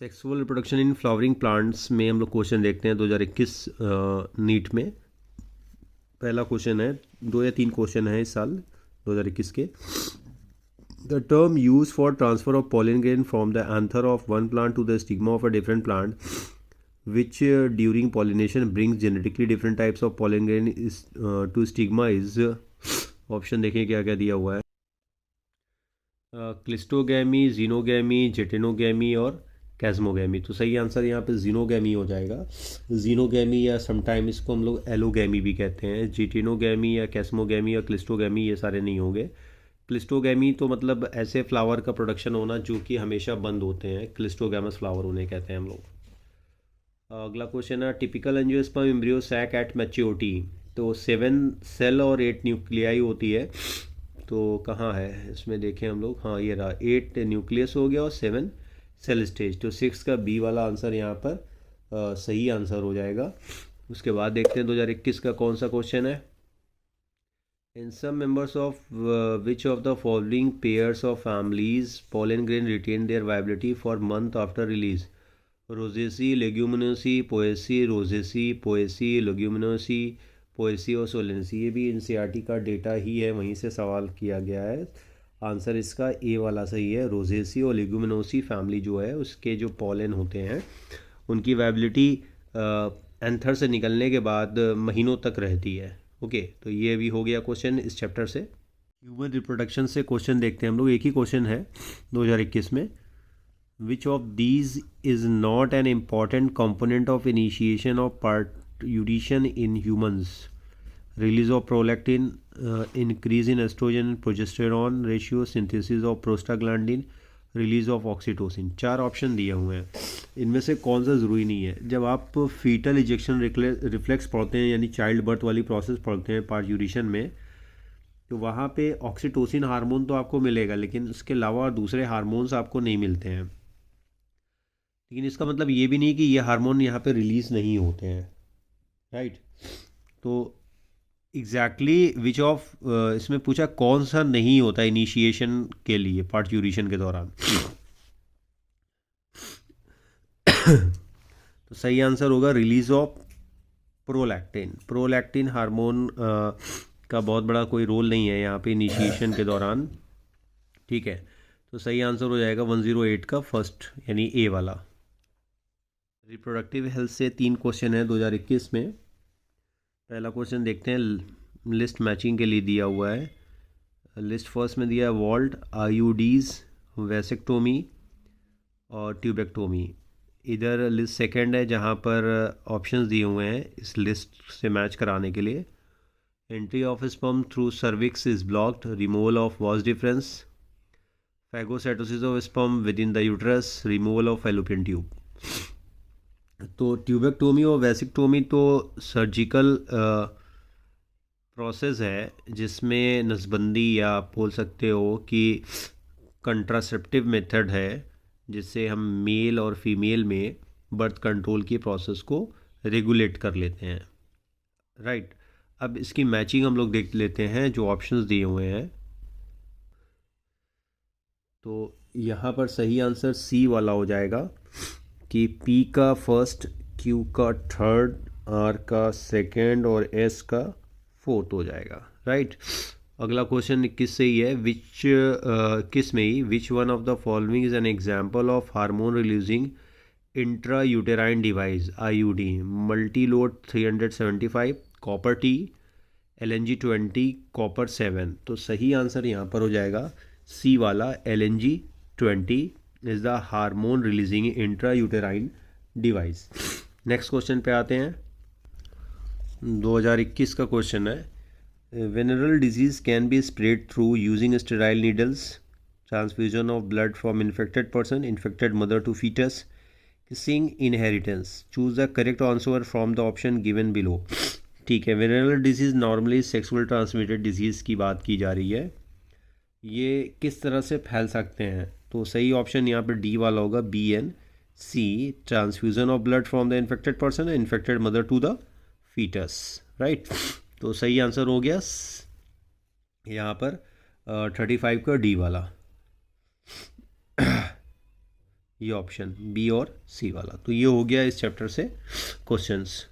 Sexual reproduction in flowering plants में हम लोग क्वेश्चन देखते हैं 2021 नीट में। पहला क्वेश्चन है, 2 या 3 क्वेश्चन है इस साल 2021 के। The term use for transfer of pollen grain from the anther of one plant to the stigma of a different plant which during pollination brings genetically different types of pollen grain is to stigma is option देखें क्या क्या दिया हुआ है। Cleistogamy, xenogamy, जेटेनोगैमी और कैस्मोगैमी। तो सही answer यहाँ पे जीनोगैमी हो जाएगा। जीनोगैमी या समटाइम इसको हम लोग एलोगैमी भी कहते हैं। जेटेनोगैमी या कैस्मोगैमी या क्लिस्टोगैमी ये सारे नहीं होंगे। क्लिस्टोगैमी तो मतलब ऐसे फ्लावर का प्रोडक्शन होना जो कि हमेशा बंद होते हैं, क्लिस्टोगैमस फ्लावर उन्हें कहते हैं हम लोग। अगला क्वेश्चन है, typical angiosperm embryo sac at maturity. तो 7 सेल और 8 न्यूक्लियाई होती है। तो कहाँ है इसमें देखें हम लोग, हाँ ये रहा, 8 न्यूक्लियस हो गया और 7 सेल स्टेज। तो 6 का बी वाला आंसर यहाँ पर सही आंसर हो जाएगा। उसके बाद देखते हैं 2021 का कौन सा क्वेश्चन है। In some members of which of the following pairs of families pollen grain retain their viability for month after release? Rosaceae, Leguminosae, Poaceae, Rosaceae, Poaceae, Leguminosae, Poaceae और सोलेंसी। ये भी एनसीईआरटी का डेटा ही है, वहीं से सवाल किया गया है। आंसर इसका ए वाला सही है। रोजेसी और लेग्यूमिनोसी फैमिली जो है उसके जो पॉलन होते हैं उनकी वायबिलिटी एंथर से निकलने के बाद महीनों तक रहती है। ओके, तो ये भी हो गया क्वेश्चन इस चैप्टर से। ह्यूमन रिप्रोडक्शन से क्वेश्चन देखते हैं हम लोग। एक ही क्वेश्चन है 2021 में। Which of these is not an important component of initiation of parturition in humans? Release of prolactin, increase in estrogen and progesterone ratio, synthesis of prostaglandin, release of oxytocin. 4 option दिए हुए हैं, इनमें से कौन सा ज़रूरी नहीं है। जब आप फीटल इजेक्शन रिफ्लेक्स पढ़ते हैं यानी चाइल्ड बर्थ वाली प्रोसेस पढ़ते हैं पार्ट्यूरिशन में, तो वहाँ पे ऑक्सीटोसिन हार्मोन तो आपको मिलेगा, लेकिन उसके अलावा दूसरे हार्मोन्स आपको नहीं मिलते हैं। लेकिन इसका मतलब ये भी नहीं कि ये हार्मोन यहाँ पे रिलीज़ नहीं होते हैं, राइट। तो एग्जैक्टली विच ऑफ, इसमें पूछा कौन सा नहीं होता इनिशिएशन के लिए पार्ट्यूरिशन के दौरान। तो सही आंसर होगा release of prolactin. Prolactin hormone का बहुत बड़ा कोई रोल नहीं है यहाँ पे इनिशिएशन के दौरान, ठीक है। तो सही आंसर हो जाएगा 108 का फर्स्ट यानी ए वाला। रिप्रोडक्टिव हेल्थ से 3 क्वेश्चन है 2021 में। पहला क्वेश्चन देखते हैं, लिस्ट मैचिंग के लिए दिया हुआ है। लिस्ट फर्स्ट में दिया है वॉल्ट, आईयूडीज, वैसेक्टोमी और ट्यूबेक्टोमी। इधर लिस्ट सेकंड है जहाँ पर ऑप्शंस दिए हुए हैं इस लिस्ट से मैच कराने के लिए। Entry of sperm through cervix is blocked, removal of was difference, phagocytosis of sperm with in the uterus, removal of fallopian tube. तो ट्यूबेक्टोमी और वैसेक्टोमी तो सर्जिकल प्रोसेस है जिसमें नसबंदी या आप बोल सकते हो कि कंट्रासेप्टिव मेथड है जिससे हम मेल और फीमेल में बर्थ कंट्रोल की प्रोसेस को रेगुलेट कर लेते हैं, राइट। अब इसकी मैचिंग हम लोग देख लेते हैं जो ऑप्शंस दिए हुए हैं। तो यहाँ पर सही आंसर सी वाला हो जाएगा कि पी का फर्स्ट, क्यू का थर्ड, आर का सेकेंड और एस का फोर्थ हो जाएगा, राइट। अगला क्वेश्चन किस से ही है, किस में ही, which one of the following is an example of hormone releasing intra uterine device IUD, multi load 375, copper T, LNG 20, copper 7। तो सही आंसर यहाँ पर हो जाएगा सी वाला, LNG 20 is the hormone releasing intra uterine device. Next question पे आते हैं। 2021 का क्वेश्चन है, venereal disease can be spread through using sterile needles, transfusion of blood from infected person, infected mother to foetus, kissing, inheritance. Choose the correct answer from the option given below. ठीक है, venereal disease normally sexual transmitted disease की बात की जा रही है। ये किस तरह से फैल सकते हैं, तो सही ऑप्शन यहाँ पर डी वाला होगा, BNC, transfusion of blood from the infected person, infected mother to the foetus, right. तो सही आंसर हो गया यहाँ पर 35 का डी वाला। ये ऑप्शन बी और सी वाला। तो ये हो गया इस चैप्टर से क्वेश्चंस।